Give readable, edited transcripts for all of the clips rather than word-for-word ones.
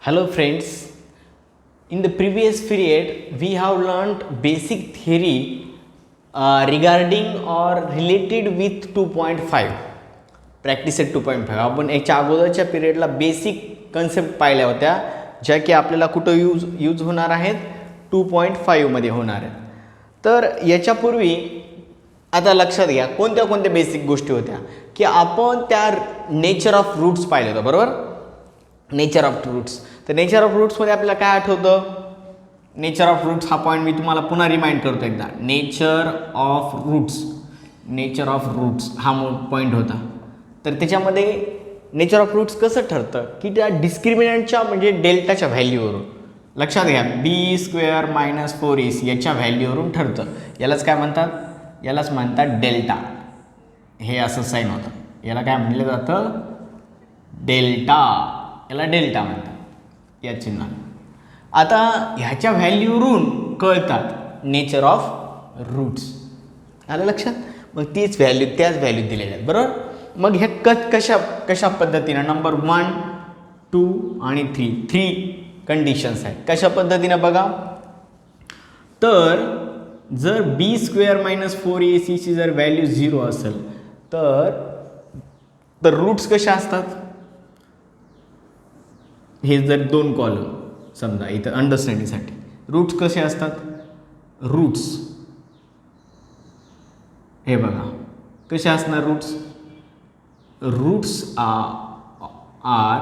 Hello friends, in the previous period we have learnt basic theory regarding or related with 2.5 practice at 2.5. आपण याच्या अगोदरच्या पिरियडला basic concept पाहिल्या होत्या ज्या की आपल्याला कुठं यूज होणार आहेत 2.5 मध्ये होणार आहेत. तर याच्यापूर्वी आता लक्षात घ्या कोणत्या कोणत्या बेसिक गोष्टी होत्या की आपण त्या नेचर ऑफ रूट्स पाहिले होतं बरोबर. नेचर ऑफ रूट्स, तर नेचर ऑफ रूट्समध्ये आपल्याला काय आठवतं, नेचर ऑफ रूट्स हा पॉईंट मी तुम्हाला पुन्हा रिमाइंड करतो एकदा. नेचर ऑफ रूट्स हा पॉईंट होता. तर त्याच्यामध्ये नेचर ऑफ रूट्स कसं ठरतं की त्या डिस्क्रिमिनंटच्या म्हणजे डेल्टाच्या व्हॅल्यूवरून, लक्षात घ्या बी स्क्वेअर मायनस 4ac याच्या व्हॅल्यूवरून ठरतं. यालाच काय म्हणतात, यालाच म्हणतात डेल्टा. हे असं साईन होतं, याला काय म्हटलं जातं डेल्टा, याला डेल्टा म्हणतात या चिन्हाने. आता ह्याच्या व्हॅल्यूवरून कळतात नेचर ऑफ रूट्स, आलं लक्षात. मग त्याच व्हॅल्यू दिलेल्या आहेत बरोबर. मग ह्या कशा पद्धतीनं नंबर 1, 2 आणि 3 कंडिशन्स आहेत. कशा पद्धतीनं बघा, तर जर बी स्क्वेअर मायनस 4ac ची जर व्हॅल्यू 0 असेल तर रूट्स कशा असतात, हे जर दोन कॉलम समजा इथं अंडरस्टँडिंगसाठी रूट्स कसे असतात, रूट्स हे बघा कसे असणार roots. Roots are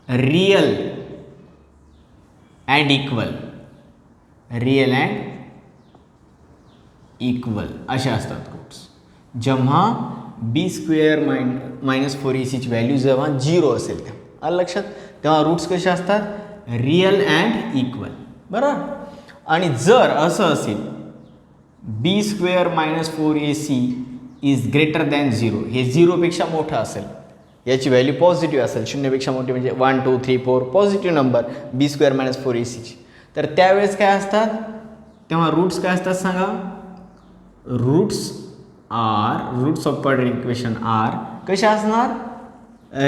real and equal असे असतात रूट्स. जेव्हा बी स्क्वेअर मायनस 4ac ची व्हॅल्यू जेव्हा 0 असेल तेव्हा, लक्षात, तेव्हा रूट्स कसे असतात रियल अँड इक्वल बरोबर. आणि जर असं असेल B square minus 4ac is greater than 0, हे 0 पेक्षा मोठं असेल, याची व्हॅल्यू पॉझिटिव्ह असेल, 0 पेक्षा मोठी म्हणजे 1 2 3 4 पॉझिटिव्ह नंबर बी स्क्वेअर मायनस 4ac ची, तर त्यावेळेस काय असतात, तेव्हा रूट्स काय असतात सांगा. Roots of quadratic equation are कशा असणार,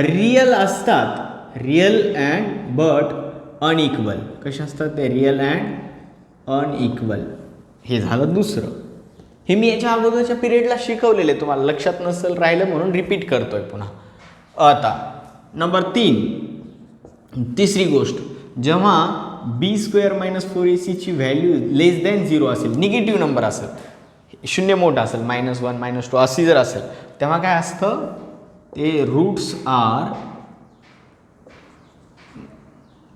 रियल असतात, रियल अँड बट अनइक्वल. कशा असतात ते रियल अँड अनइक्वल. हे झालं दुसरं. हे मी याच्या अगोदरच्या पिरियडला शिकवलेले, तुम्हाला लक्षात नसेल राहिलं म्हणून रिपीट करतोय पुन्हा. आता नंबर 3, तिसरी गोष्ट, जेव्हा बी स्क्वेअर मायनस 4ac ची व्हॅल्यू लेस दॅन 0 असेल, निगेटिव्ह नंबर असेल, शून्य मोठा असेल, -1 -2 अशी जर असेल, तेव्हा काय असतं ते roots are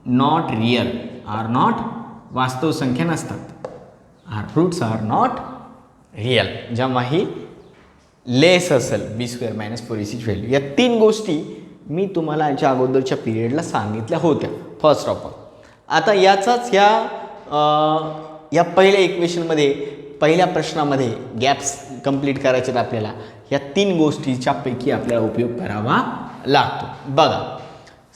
not real, are not वास्तव संख्या नसतात. रूट्स आर नॉट रियल जेव्हा ही लेस असेल बी स्क्वेअर मायनस 4ac ची व्हॅल्यू. या 3 गोष्टी मी तुम्हाला याच्या अगोदरच्या पिरियडला सांगितल्या होत्या फर्स्ट ऑफ ऑल. आता याचाच या पहिल्या इक्वेशनमध्ये, पहिल्या प्रश्नामध्ये गॅप्स कंप्लीट करायचे आहेत आपल्याला. या 3 गोष्टीच्या पैकी आपल्याला उपयोग करावा लागतो. बघा,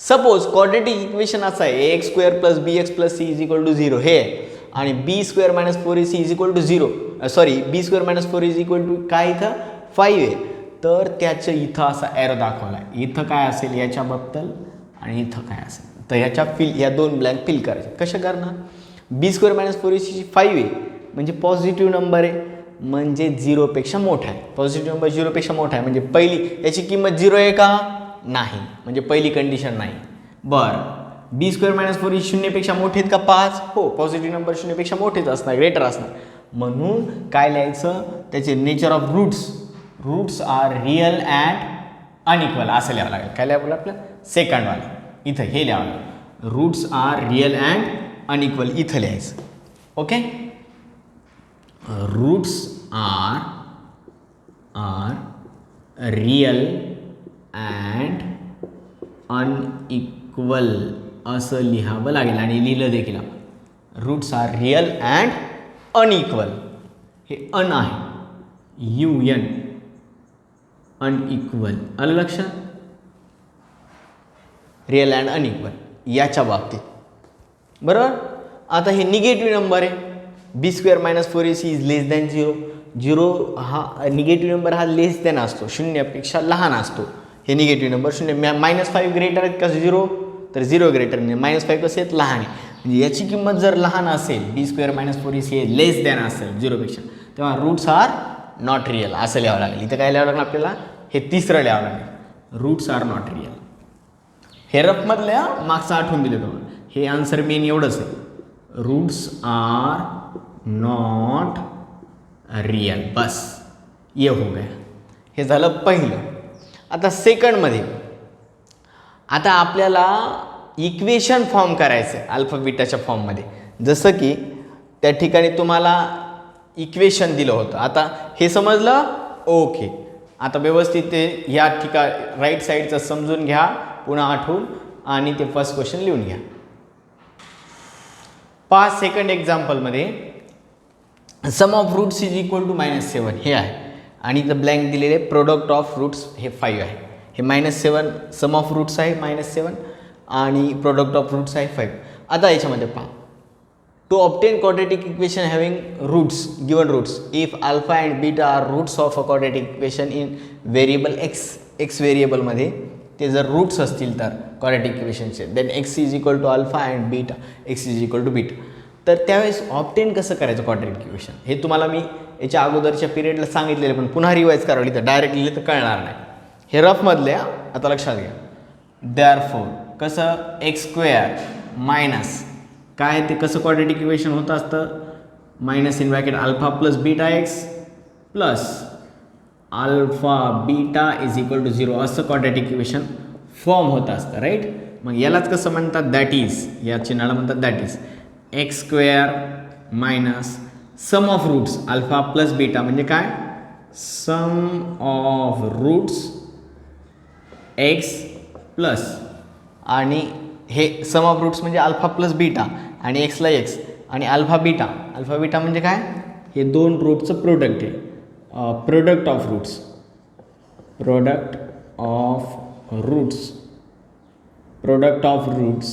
सपोज क्वाड्रॅटिक इक्वेशन असं आहे ax square plus bx plus c is equal to 0 हे आहे, आणि B square minus 4ac is equal to 0, sorry B square minus 4 is equal to काय इथं 5 आहे. तर त्याचं इथं असा एरो दाखवला, इथं काय असेल याच्याबद्दल आणि इथं काय असेल, तर ह्याच्या या 2 ब्लँक फिल करायचे. कशा करणार, बी स्क्वेअर मायनस 4ac ची 5 आहे म्हणजे पॉझिटिव्ह नंबर आहे, म्हणजे 0 पेक्षा मोठा आहे. पॉझिटिव्ह नंबर 0 पेक्षा मोठा आहे म्हणजे पहिली याची किंमत 0 आहे का, नाही, म्हणजे पहिली कंडिशन नाही. बरं, बी स्क्वेअर मायनस 4 0 पेक्षा मोठे आहेत का 5, हो, पॉझिटिव्ह नंबर 0 पेक्षा मोठेच असणार, ग्रेटर असणार, म्हणून काय लिहायचं त्याचे nature of roots are real and unequal असं लिहावं लागेल. काय लिहावं आपलं सेकंडवाला इथं हे लिहावं लागेल, roots are real and unequal इथं लिहायचं. Okay, roots are real and unequal असं लिहावं लागेल आणि लिहिलं देखील आपण. Roots are real and unequal, हे अन आहे UN अनइक्वल, आलं लक्षात, रियल अँड अनइक्वल याच्या बाबतीत बरोबर. आता हे निगेटिव्ह नंबर आहे, B square minus 4ac is less than 0 हा निगेटिव्ह नंबर हा लेस दॅन असतो, 0 पेक्षा लहान असतो. हे निगेटिव्ह नंबर 0 -5 ग्रेटर आहेत का 0, तर 0 ग्रेटर -5 कसे आहेत लहान आहे, म्हणजे याची किंमत जर लहान असेल b² - 4ac हे लेस दॅन असेल 0पेक्षा, तेव्हा रूट्स आर नॉट रिअल असं लिहावं लागेल. इथं काय लिहावं लागलं आपल्याला, हे तिसरं लिहावं लागेल, रूट्स आर नॉट रिअल. हे रफमधल्या मागचं आठवून दिलं तुम्हाला, हे आन्सर मेन एवढंच आहे, रूट्स आर नॉट रिअल. बस ये हो गया. हे झालं पहिलं. आता सेकंडमध्ये आता आपल्याला इक्वेशन फॉर्म करायचं आहे अल्फा बीटाच्या फॉर्ममध्ये. जसं की त्या ठिकाणी तुम्हाला इक्वेशन दिलं होतं. आता हे समजलं, ओके. आता व्यवस्थित ते ह्या ठिकाणी राईट साईडचं समजून घ्या, पुन्हा आठवून, आणि ते फर्स्ट क्वेश्चन लिहून घ्या. पहा सेकंड एक्झाम्पलमध्ये sum of roots is equal to -7 हे आहे, आणि इथं ब्लँक दिलेले प्रोडक्ट ऑफ रूट्स हे 5 आहे. हे -7 सम ऑफ रूट्स आहे -7 आणि प्रोडक्ट ऑफ रूट्स आहे 5. आता याच्यामध्ये पहा, to obtain quadratic equation having roots given roots if alpha and beta are roots of a quadratic equation in variable x व्हेरिएबलमध्ये ते जर रूट्स असतील तर क्वाड्रेटिक इक्वेशनचे, then x is equal to alpha and beta x is equal to beta. तर त्यावेळेस obtain कसं करायचं क्वाड्रेटिक इक्वेशन हे तुम्हाला मी याच्या अगोदरच्या पिरियडला सांगितलेलं, पण पुन्हा रिवाईज करावं लिहितं, डायरेक्ट लिहिलं तर कळणार नाही. हे रफमधल्या आता लक्षात घ्या. देअरफॉर कसं x² काय ते कसं क्वाड्रेटिक इक्वेशन होतं असतं, -इन alpha plus beta x plus alpha beta is equal to 0 असं क्वाड्रेटिक इक्वेशन फॉर्म होत असतं, राईट. मग यालाच कसं म्हणतात, दॅट इज, या चिन्हाला म्हणतात that is x² sum of roots alpha plus beta म्हणजे काय, sum of roots x plus, आणि हे सम ऑफ रूट्स म्हणजे अल्फा प्लस बीटा आणि एक्सला एक्स, आणि अल्फा बीटा म्हणजे काय, हे दोन रूटचं प्रोडक्ट आहे, product of roots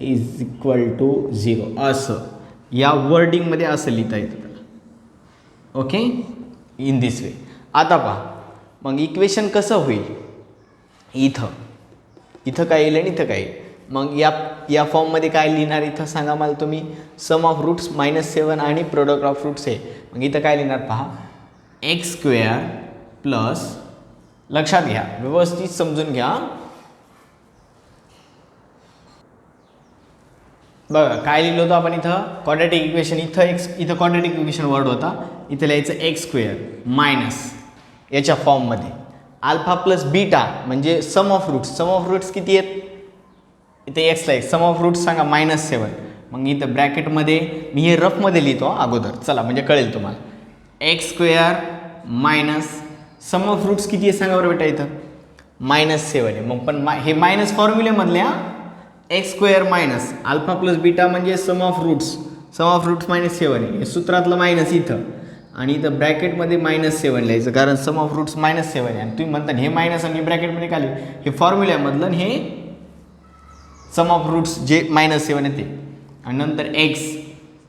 is equal to 0 असं या वर्डिंगमध्ये असं लिहिता येतं त्याला. Okay, in this way. आता पहा मग इक्वेशन कसं होईल, इथं काय येईल आणि इथं काय येईल. मग या फॉर्ममध्ये काय लिहिणार इथं सांगा मला तुम्ही, सम ऑफ रूट्स -7 आणि प्रोडक्ट ऑफ रूट्स आहे. मग इथं काय लिहिणार पहा, x² प्लस, लक्षात घ्या व्यवस्थित समजून घ्या, बघा काय लिहिलं होतं आपण इथं क्वाड्रेटिक इक्वेशन, इथं क्वाड्रेटिक इक्वेशन वर्ड होता, इथं लिहायचं x² याच्या फॉर्ममध्ये अल्फा प्लस बीटा म्हणजे सम ऑफ रूट्स किती आहेत, इथे एक्सला एक्स, सम ऑफ रूट्स सांगा -7. मग इथं ब्रॅकेटमध्ये मी हे रफमध्ये लिहितो अगोदर, चला म्हणजे कळेल तुम्हाला. x² सम ऑफ रूट्स किती आहे सांगा बरं बेटा, इथं -7 आहे. मग पण हे मायनस फॉर्म्युलेमधल्या x² अल्फा प्लस बीटा म्हणजे सम ऑफ रूट्स -7 आहे, हे सूत्रातलं मायनस इथं, आणि इथं ब्रॅकेटमध्ये -7 लिहायचं, कारण सम ऑफ रूट्स -7 आहे. आणि तुम्ही म्हणता हे मायनस आणि ब्रॅकेटमध्ये खाली हे फॉर्म्युल्यामधलं, हे सम ऑफ रूट्स जे -7 आहे ते, आणि नंतर x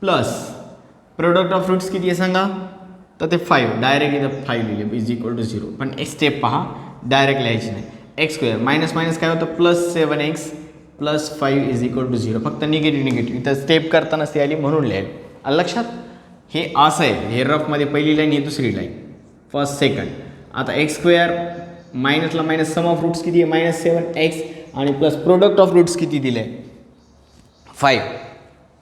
plus product of roots किती आहे सांगा, तर ते 5, डायरेक्ट इथं 5 लिहिले इज इक्वल टू 0. पण एक स्टेप पहा, डायरेक्ट लिहायची नाही, x² मायनस काय होतं +7x plus 5 is equal to 0, फक्त निगेटिव्ह इथं स्टेप करताना ती आली म्हणून लिहायला. आलं लक्षात. हे असं आहे, हे रफमध्ये पहिली लाईन, ही दुसरी लाईन, फर्स्ट सेकंड. आता x² मायनसला मायनस, सम ऑफ रूट्स किती आहे -7x, आणि प्लस प्रोडक्ट ऑफ रूट्स किती दिलं आहे 5,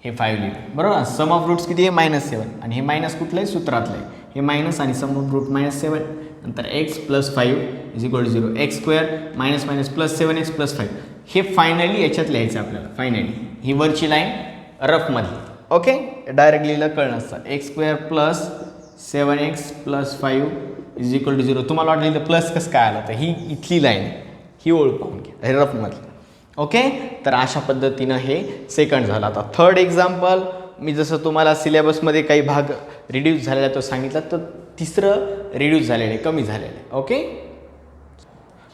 हे 5 लिहिलं बरोबर. सम ऑफ रूट्स किती आहे -7, आणि हे मायनस कुठलं आहे सूत्रातलं आहे, हे मायनस आणि सम ऑफ रूट -7, नंतर x plus 5 is equal to 0, x² minus +7x plus 5. हे फायनली याच्यात लिहायचं आपल्याला, फायनली ही वरची लाईन रफमधली. ओके, डायरेक्ट लिहिलं कळलं असतं, x² plus 7x plus 5 is equal to 0. तुम्हाला वाटलं इथं प्लस कसं काय आलं, तर ही इथली लाईन, ही ओळ पाहून घ्या, हे रफमधली. ओके, तर अशा पद्धतीनं हे सेकंड झालं. आता थर्ड एक्झाम्पल, मी जसं तुम्हाला सिलेबसमध्ये काही भाग रिड्यूस झालेला तो सांगितला, तर तिसरं रिड्यूस झालेलं आहे, कमी झालेलं आहे. ओके,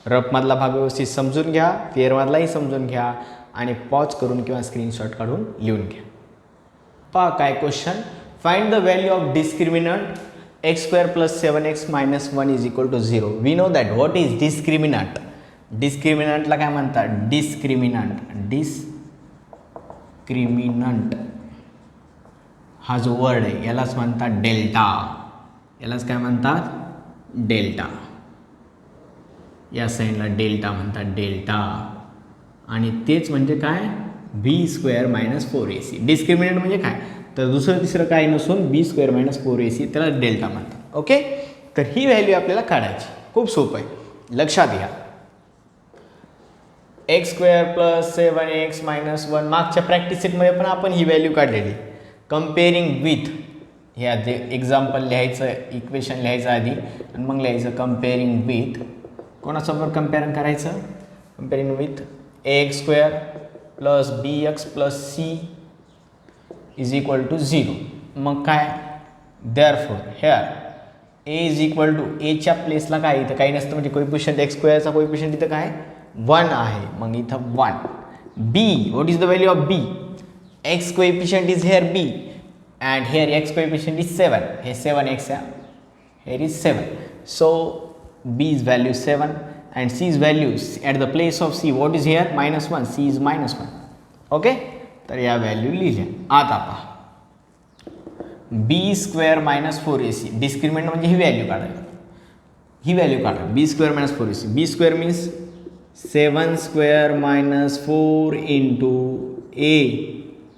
रफमधला भाग व्यवस्थित समजून घ्या, क्लिअरमधलाही समजून घ्या, आणि पॉज करून किंवा स्क्रीनशॉट काढून लिहून घ्या. पहा काय question, find the value of discriminant x² plus 7x minus 1 is equal to 0. We know that what is discriminant. डिस्क्रिमिनंटला काय म्हणतात? डिस्क्रिमिनंट हा जो वर्ड आहे यालाच म्हणतात डेल्टा. यालाच काय म्हणतात? डेल्टा. या साईनला डेल्टा म्हणतात, डेल्टा. आणि तेच म्हणजे काय? b² - 4ac. डिस्क्रिमिनंट म्हणजे काय? तर दुसरं तिसरं काय नसून b² - 4ac, त्याला डेल्टा म्हणतात. ओके, तर ही व्हॅल्यू आपल्याला काढायची. खूप सोपं आहे, लक्षात घ्या. x² + 7x - 1 मागच्या प्रॅक्टिस सेटमध्ये पण आपण ही व्हॅल्यू काढलेली. कम्पेअरिंग विथ, हे आधी एक्झाम्पल लिहायचं, इक्वेशन लिहायचं आधी आणि मग लिहायचं कम्पेअरिंग विथ. कोणासोबत कम्पेअरिंग करायचं? Comparing with ax² + bx + c = 0. मग काय? देअरफॉर हेअर a प्लेसला काय इथं काही नसतं, म्हणजे कोइफिशियंट x² चा कोइफिशियंट इथं काय 1 आहे, मग इथं 1. b, what is the value of b? x coefficient is hair b and here x coefficient is 7. Here 7x, here is 7. So b's value 7 and c's values at the place of c, what is here? -1. c is -1. Okay, तर या value लिहिल्या. आता पहा, b² - 4ac. Discriminant म्हणजे ही value काढायला, ही value काढा. b² - 4ac. b² means 7² - 4 into a.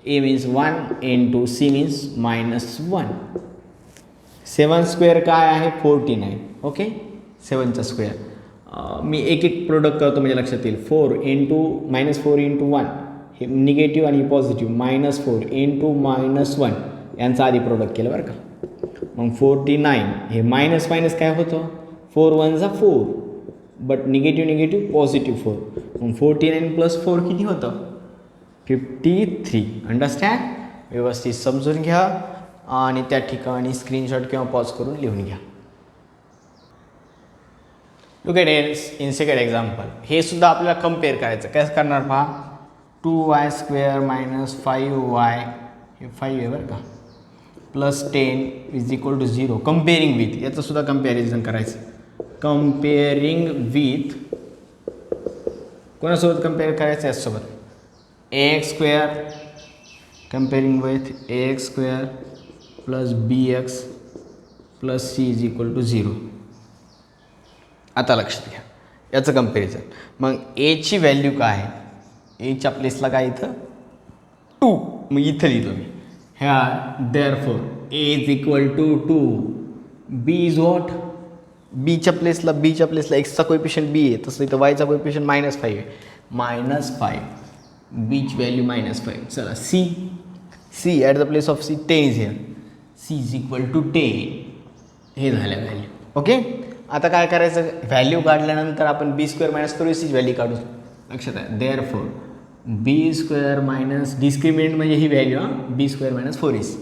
a means 1 into c means -1. 7² काय आहे? 49. Okay, 7चा square. मी एक एक प्रोडक्ट करतो म्हणजे लक्षात येईल. 4 into -4 into 1 हे निगेटिव्ह आणि पॉझिटिव्ह. -4 into -1 यांचा आधी प्रोडक्ट केलं बरं का. मग 49 हे मायनस मायनस काय होतं? 4 1 जा 4, बट निगेटिव्ह पॉझिटिव्ह 4. मग 49 + 4 किती होतं? 53. अंडरस्टँड? व्यवस्थित समजून घ्या आणि त्या ठिकाणी स्क्रीनशॉट किंवा पॉज करून लिहून घ्या. Look at in second example. हे सुद्धा आपल्याला कम्पेअर करायचं. कसं करणार पहा. 2y² - 5y, हे 5 आहे बरं का, +10 = 0. कम्पेअरिंग विथ, याचं सुद्धा कम्पॅरिझन करायचं. कम्पेअरिंग विथ कोणासोबत कम्पेअर करायचं? यासोबत ax² comparing with ax² + bx + c = 0. आता लक्षात घ्या याचं कम्पॅरिझन. मग एची व्हॅल्यू काय आहे? एच्या प्लेसला काय इथं 2, मग इथं लिहितो मी ह्या. Therefore a = 2. b is what? बीच्या प्लेसला एक्सचा कोइफिशियंट b आहे, तसं इथं वायचा कोइफिशियंट -5 आहे. -5, बीच व्हॅल्यू -5. चला c at the place of c 10 is here. c = 10. हे झाल्या व्हॅल्यू. ओके, आता काय करायचं? व्हॅल्यू काढल्यानंतर आपण b² - 4ac व्हॅल्यू काढू. लक्षात आहे. देअरफॉर b² - डिस्क्रिमिनंट म्हणजे ही व्हॅल्यू, b² - 4ac.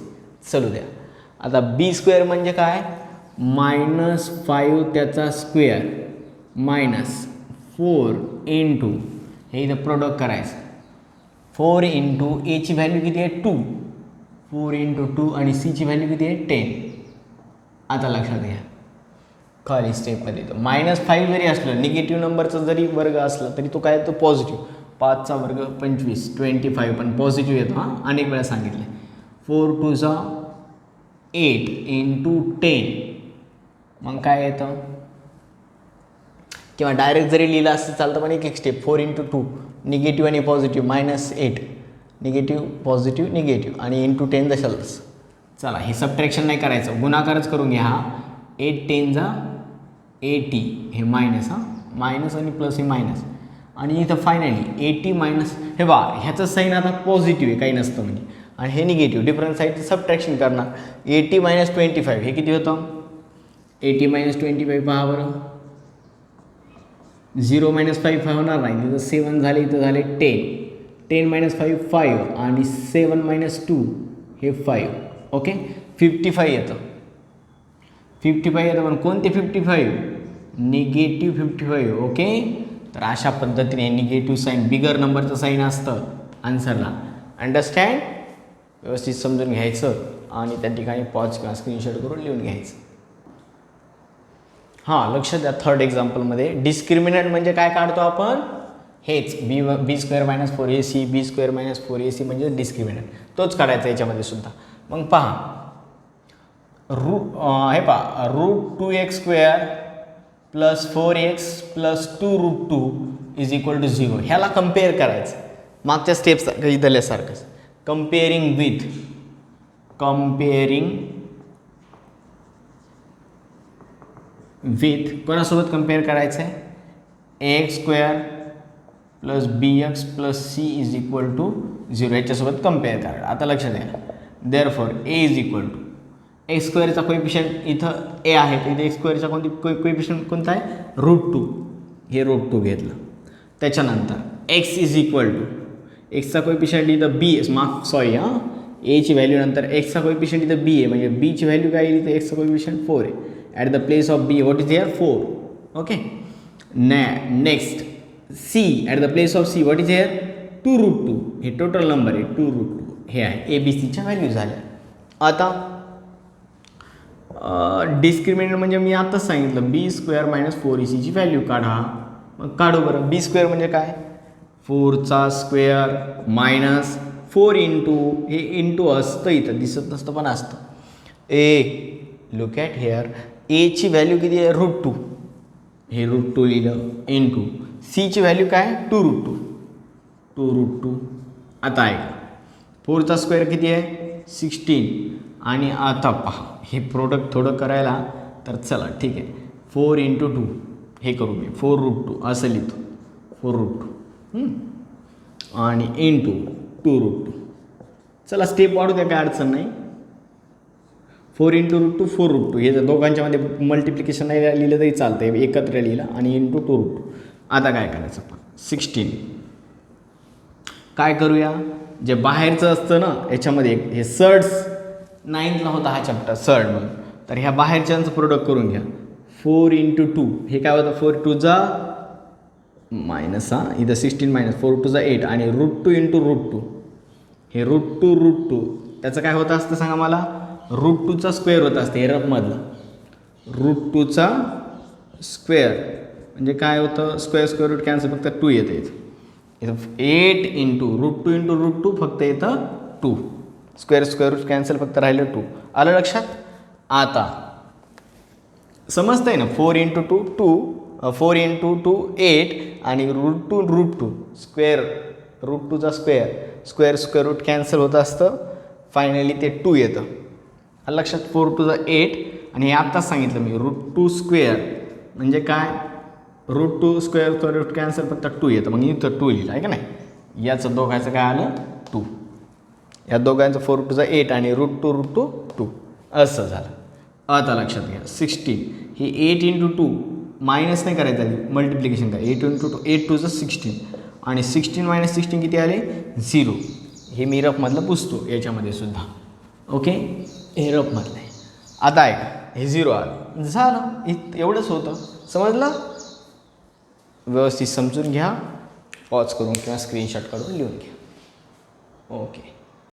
चलू द्या. आता b² म्हणजे काय? -5 त्याचा स्क्वेअर -4 इंटू, हे इथं प्रोडक्ट करायचं. 4 इंटू एची व्हॅल्यू किती आहे? 2. 4 इंटू 2 आणि सीची व्हॅल्यू किती आहे? 10. आता लक्षात घ्या खाली स्टेपमध्ये येतो. -5 जरी असलं, निगेटिव्ह नंबरचा जरी वर्ग असला तरी तो काय येतो? पॉझिटिव्ह. 5चा वर्ग 25, 25 पण पॉझिटिव्ह येतो. हां, अनेक वेळा सांगितलं. 4 2 जा 8 इंटू 10, मग काय येतं? किंवा डायरेक्ट जरी लिहिलं असतं चालतं, पण एक स्टेप. 4 इंटू 2 निगेटिव्ह आणि पॉझिटिव्ह -8, निगेटिव्ह पॉझिटिव्ह निगेटिव्ह आणि इंटू 10 दशालच. चला, हे सबट्रॅक्शन नाही करायचं, गुणाकारच करून घ्या. 8 10 जा 80, हे मायनस. हां, मायनस आणि प्लस हे मायनस. आणि इथं फायनली 80 मायनस, हे बा ह्याचं साईन आता पॉझिटिव्ह आहे, काही नसतं म्हणजे, आणि हे निगेटिव्ह. डिफरन्स साईडचं सबट्रॅक्शन करणार. 80 - 25 हे किती होतं? 80 - 25 पहा बरं. 0 - 5 होणार नाही, तिथं 7 झाले, इथं झाले 10. 10 - 5 5 आणि 7 - 2 हे 5. ओके, 55 येतं. 55 येतं, पण कोणते 55? निगेटिव्ह 55. ओके, तर अशा पद्धतीने निगेटिव्ह साईन, बिगर नंबरचं साईन असतं आन्सरला. अंडरस्टँड? व्यवस्थित समजून घ्यायचं आणि त्या ठिकाणी पॉज किंवा स्क्रीनशॉट करून लिहून घ्यायचं. हां लक्षात द्या, थर्ड एक्झाम्पलमध्ये डिस्क्रिमिनंट म्हणजे काय काढतो आपण, हेच बी स्क्वेअर मायनस 4ac बी स्क्वेअर मायनस 4ac म्हणजे डिस्क्रिमिनंट, तोच काढायचा याच्यामध्ये सुद्धा. मग पहा हे पहा √2x² plus 4x plus 2√2 is equal to 0. ह्याला कम्पेअर करायचं मागच्या स्टेप्स इथल्यासारखंच. कम्पेअरिंग विथ कोणासोबत कम्पेअर करायचं आहे, ax² plus bx plus c is equal to 0 याच्यासोबत कम्पेअर करा. आता लक्षात द्या, therefore a is equal to x² coefficient इथं a आहे, तर इथे x² कोएफिशियंट कोणता आहे, √2. हे √2 घेतलं. त्याच्यानंतर x इज इक्वल टू एक्सचा कोएफिशियंट इथं b a ची व्हॅल्यू नंतर एक्सचा कोएफिशियंट इथं b आहे, म्हणजे b ची व्हॅल्यू काय येईल, इथं एक्सचा कोएफिशियंट 4 आहे. At the place of b what is here 4. Okay. Next c at the place of c what is here 2√2. हे टोटल नंबर आहे 2√2. हे आहे ABCच्या व्हॅल्यू झाल्या. आता डिस्क्रिमिनंट म्हणजे मी आताच सांगितलं b² मायनस 4ac ची व्हॅल्यू काढा. मग काढू बरं. b² म्हणजे काय, 4² मायनस 4 इंटू, हे इंटू असतं इथं दिसत नसतं पण असतं. लुक ॲट हेअर, a ची व्हॅल्यू किती आहे √2, हे √2 लिहिलं, इंटू c ची व्हॅल्यू काय 2√2. आता आहे 4² किती आहे 16. आणि आता पहा हे प्रोडक्ट थोडं करायला, तर चला ठीक आहे, 4 इंटू 2 हे करू मी, 4√2 असं लिहितो, 4√2 आणि इंटू 2√2. चला स्टेप वाढू द्या, काय अडचण नाही. 4 इंटू √2 4√2, हे जर दोघांच्यामध्ये मल्टिप्लिकेशन नाही लिहिलं तरी चालतं आहे, एकत्र लिहिलं आणि इंटू 2√2. आता काय करायचं, 16. काय करूया, जे बाहेरचं असतं ना याच्यामध्ये, हे सर्ड्स 9th ला होता हा चॅप्टर सर्ड म्हणून, तर ह्या बाहेरच्यांचं प्रोडक्ट करून घ्या. 4 इंटू 2 हे काय होतं, 4 2 जा मायनस, इथं 16 मायनस 4 2 जा 8 आणि √2 इंटू √2, हे √2 त्याचं काय होतं असतं सांगा मला, √2चा स्क्वेअर होत असते, हे रफमधलं √2चा स्क्वेअर म्हणजे काय होतं, स्क्वेअर रूट कॅन्सल, फक्त 2 येतं इथं 8 इंटू √2 इंटू √2 फक्त येतं 2, स्क्वेअर रूट कॅन्सल फक्त राहिलं 2. आलं लक्षात. आता समजतंय ना, 4 इंटू 2 2, 4 इंटू 2 8 आणि √2 स्क्वेअर, √2चा स्क्वेअर रूट कॅन्सल होत असतं, फायनली ते 2 येतं. आलं लक्षात. 4 2 जा 8 आणि हे आत्ताच सांगितलं मी, √2 स्क्वेअर म्हणजे काय, √2 स्क्वेअर रूट कॅन्सल फक्त 2 येतं, मग इथं 2 लिहिलं आहे का नाही. याचं दोघांचं काय आलं 2, या दोघांचं 4 2 जा 8 आणि √2 2 असं झालं. आता लक्षात घ्या, 16 हे 8 इंटू 2 मायनस नाही करायचं आधी, मल्टिप्लिकेशन करा. 8 इंटू 2 8 2 जा 16 आणि 16 मायनस 16 किती आले 0. हे मी रफमधलं पुसतो याच्यामध्ये सुद्धा. ओके, हे रफमधलं आहे. आता आहे हे 0 आलं, झालं, एवढंच होतं. समजलं. व्यवस्थित समजून घ्या, पॉज करून किंवा स्क्रीनशॉट काढून लिहून घ्या. ओके.